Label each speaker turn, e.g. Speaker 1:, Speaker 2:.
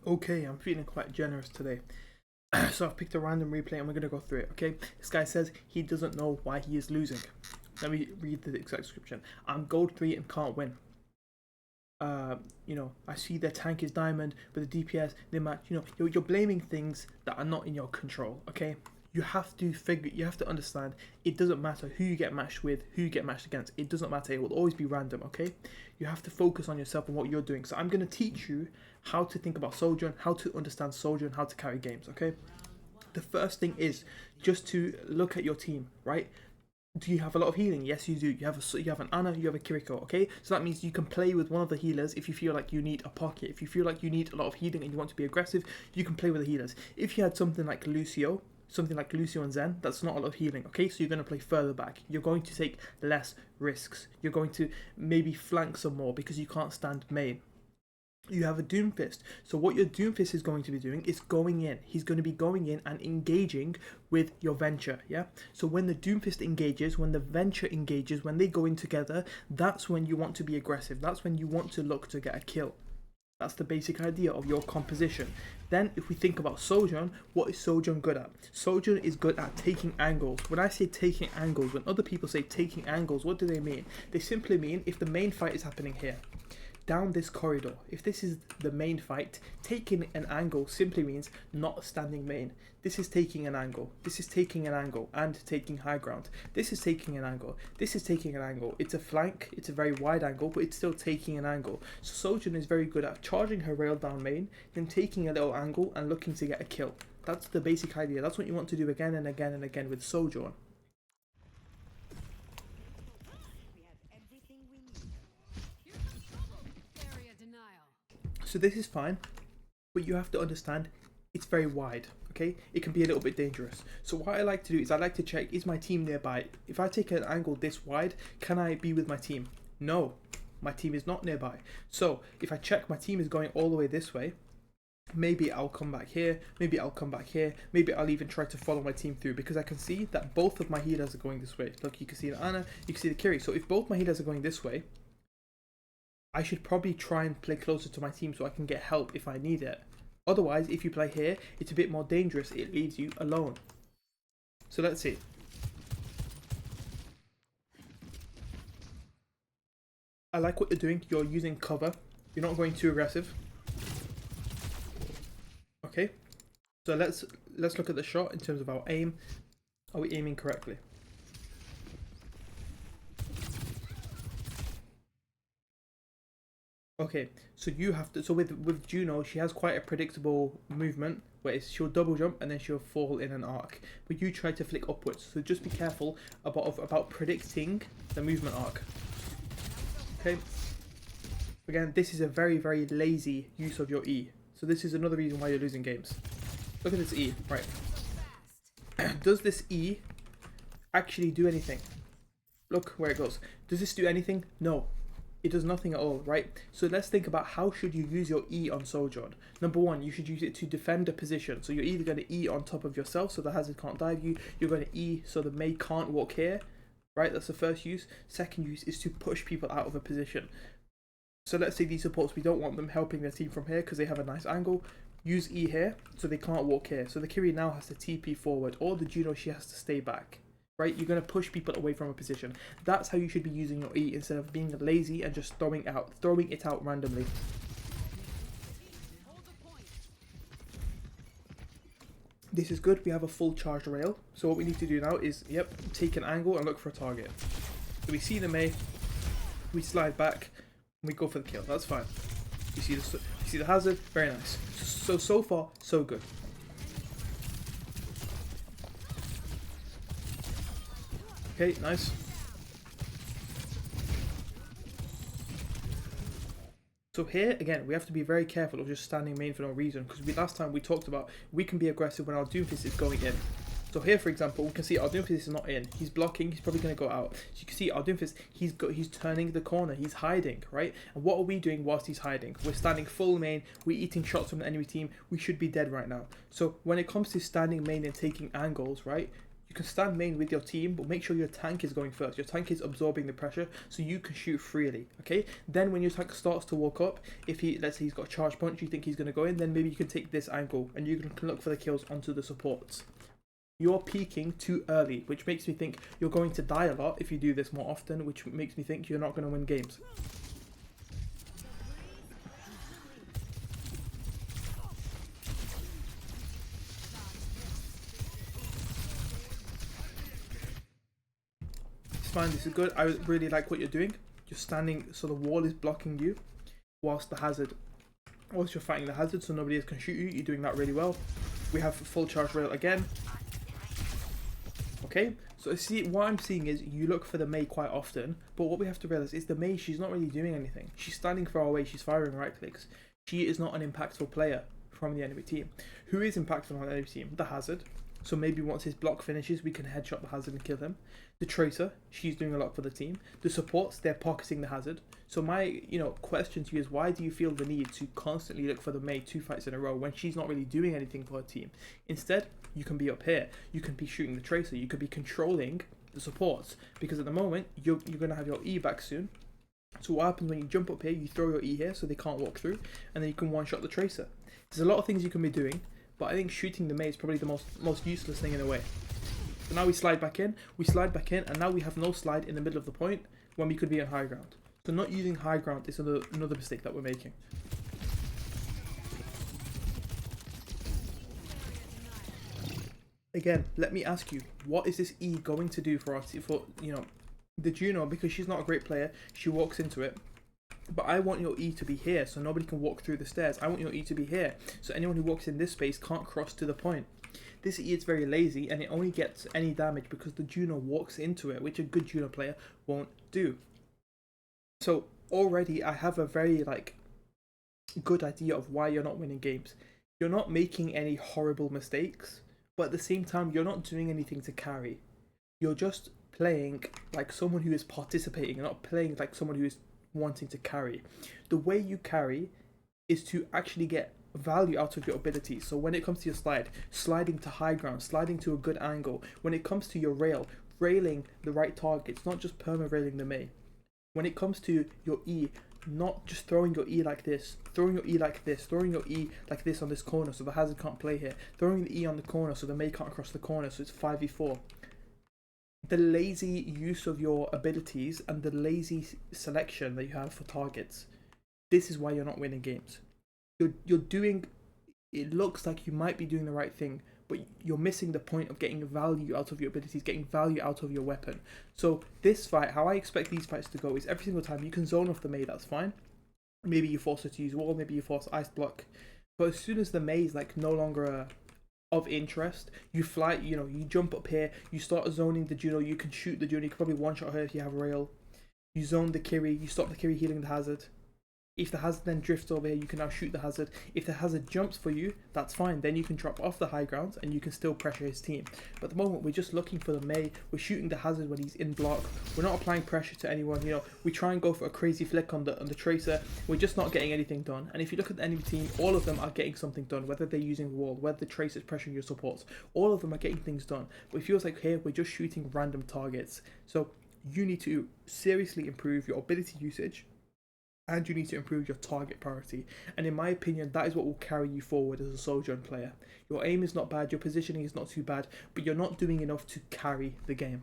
Speaker 1: Okay, I'm feeling quite generous today. So I've picked a random replay and we're gonna go through it, okay? This guy says he doesn't know why he is losing. Let me read the exact description. I'm gold 3 and can't win. I see their tank is diamond, but the DPS, they match, you're blaming things that are not in your control, okay? You have to understand, it doesn't matter who you get matched with, who you get matched against. It doesn't matter, it will always be random, okay? You have to focus on yourself and what you're doing. So I'm going to teach you how to think about Sojourn, how to understand Sojourn, how to carry games, okay? The first thing is just to look at your team, right? Do you have a lot of healing? Yes, you do. You have an Ana, you have a Kiriko, okay? So that means you can play with one of the healers if you feel like you need a pocket. If you feel like you need a lot of healing and you want to be aggressive, you can play with the healers. If you had something like Lucio and Zen, that's not a lot of healing, okay? So you're going to play further back. You're going to take less risks. You're going to maybe flank some more because you can't stand main. You have a Doomfist. So what your Doomfist is going to be doing is going in. He's going to be going in and engaging with your Venture, yeah? So when the Doomfist engages, when the Venture engages, when they go in together, that's when you want to be aggressive. That's when you want to look to get a kill. That's the basic idea of your composition. Then if we think about Sojourn, what is Sojourn good at? Sojourn is good at taking angles. When I say taking angles, when other people say taking angles, what do they mean? They simply mean if the main fight is happening here, down this corridor, if this is the main fight, taking an angle simply means not standing main. This is taking an angle, this is taking an angle, and taking high ground. This is taking an angle, this is taking an angle. It's a flank, it's a very wide angle, but it's still taking an angle. So Sojourn is very good at charging her rail down main, then taking a little angle and looking to get a kill. That's the basic idea. That's what you want to do again and again and again with Sojourn. So this is fine, but you have to understand it's very wide, okay? It can be a little bit dangerous. So what I like to do is I like to check, is my team nearby? If I take an angle this wide, can I be with my team? No, my team is not nearby. So if I check my team is going all the way this way, maybe I'll come back here, maybe I'll come back here, maybe I'll even try to follow my team through because I can see that both of my healers are going this way. Look, you can see the Ana, you can see the Kiri. So if both my healers are going this way, I should probably try and play closer to my team so I can get help if I need it. Otherwise, if you play here, it's a bit more dangerous. It leaves you alone. So let's see. I like what you're doing. You're using cover. You're not going too aggressive. Okay. So let's look at the shot in terms of our aim. Are we aiming correctly? Okay, so you have to. So with Juno, she has quite a predictable movement where she'll double jump and then she'll fall in an arc. But you try to flick upwards, so just be careful about predicting the movement arc. Okay. Again, this is a very lazy use of your E. So this is another reason why you're losing games. Look at this E, right? Does this E actually do anything? Look where it goes. Does this do anything? No. It does nothing at all, right? So let's think about how should you use your E on Sojourn. Number one, you should use it to defend a position. So you're either going to E on top of yourself so the hazard can't dive you. You're going to E so the Mei can't walk here, right? That's the first use. Second use is to push people out of a position. So let's say these supports, we don't want them helping their team from here because they have a nice angle. Use E here so they can't walk here. So the Kiri now has to TP forward, or the Juno, she has to stay back. Right, you're going to push people away from a position. That's how you should be using your E instead of being lazy and just throwing it out randomly. This is good. We have a full charged rail. So what we need to do now is, take an angle and look for a target. So we see the Mei, we slide back, and we go for the kill. That's fine. You see the hazard. Very nice. So far, so good. Okay, nice. So here, again, we have to be very careful of just standing main for no reason, because last time we talked about we can be aggressive when our Doomfist is going in. So here, for example, we can see our Doomfist is not in. He's blocking. He's probably going to go out. So you can see our Doomfist, he's turning the corner. He's hiding, right? And what are we doing whilst he's hiding? We're standing full main. We're eating shots from the enemy team. We should be dead right now. So when it comes to standing main and taking angles, right? You can stand main with your team, but make sure your tank is going first. Your tank is absorbing the pressure so you can shoot freely, okay? Then when your tank starts to walk up, if he, let's say he's got a charge punch, you think he's going to go in, then maybe you can take this angle and you can look for the kills onto the supports. You're peaking too early, which makes me think you're going to die a lot if you do this more often, which makes me think you're not going to win games. It's fine, this is good. I really like what you're doing. You're standing so the wall is blocking you whilst you're fighting the hazard so nobody else can shoot you. You're doing that really well. We have full charge rail again. Okay, so see, what I'm seeing is you look for the Mei quite often, but what we have to realize is the Mei, she's not really doing anything. She's standing far away, she's firing right clicks. She is not an impactful player from the enemy team. Who is impactful on the enemy team? The hazard. So maybe once his block finishes, we can headshot the hazard and kill him. The tracer, she's doing a lot for the team. The supports, they're pocketing the hazard. So my, question to you is, why do you feel the need to constantly look for the Mei 2 fights in a row when she's not really doing anything for her team? Instead, you can be up here. You can be shooting the tracer. You could be controlling the supports, because at the moment you're going to have your E back soon. So what happens when you jump up here? You throw your E here so they can't walk through, and then you can one-shot the tracer. There's a lot of things you can be doing, but I think shooting the Mei is probably the most useless thing in a way. So now we slide back in, and now we have no slide in the middle of the point when we could be on high ground. So not using high ground is another mistake that we're making. Again, let me ask you, what is this E going to do for us? The Juno, because she's not a great player, she walks into it. But I want your E to be here, so nobody can walk through the stairs. I want your E to be here, so anyone who walks in this space can't cross to the point. This E is very lazy, and it only gets any damage because the Juno walks into it, which a good Juno player won't do. So already I have a very good idea of why you're not winning games. You're not making any horrible mistakes, but at the same time you're not doing anything to carry. You're just playing like someone who is participating, and not playing like someone who is wanting to carry. The way you carry is to actually get value out of your abilities. So when it comes to your sliding to high ground, sliding to a good angle, when it comes to your railing the right targets, not just perma railing the Mei. When it comes to your E, not just throwing your E like this, throwing your E like this, throwing your E like this on this corner so the hazard can't play here, throwing the E on the corner so the Mei can't cross the corner so it's 5v4. The lazy use of your abilities and the lazy selection that you have for targets. This is why you're not winning games. You're doing, it looks like you might be doing the right thing, but you're missing the point of getting value out of your abilities, getting value out of your weapon. So this fight, how I expect these fights to go is every single time you can zone off the Mei, that's fine. Maybe you force her to use wall, maybe you force ice block. But as soon as the Mei is no longer of interest, you fly, you jump up here, you start zoning the Juno, you can shoot the Juno, you can probably one-shot her if you have rail. You zone the Kiri, you stop the Kiri healing the hazard. If the hazard then drifts over here, you can now shoot the hazard. If the hazard jumps for you, that's fine. Then you can drop off the high ground and you can still pressure his team. But at the moment, we're just looking for the Mei. We're shooting the hazard when he's in block. We're not applying pressure to anyone. We try and go for a crazy flick on the tracer. We're just not getting anything done. And if you look at the enemy team, all of them are getting something done. Whether they're using wall, whether the tracer is pressuring your supports, all of them are getting things done. But it feels like here we're just shooting random targets. So you need to seriously improve your ability usage, and you need to improve your target priority. And in my opinion, that is what will carry you forward as a Sojourn player. Your aim is not bad, your positioning is not too bad, but you're not doing enough to carry the game.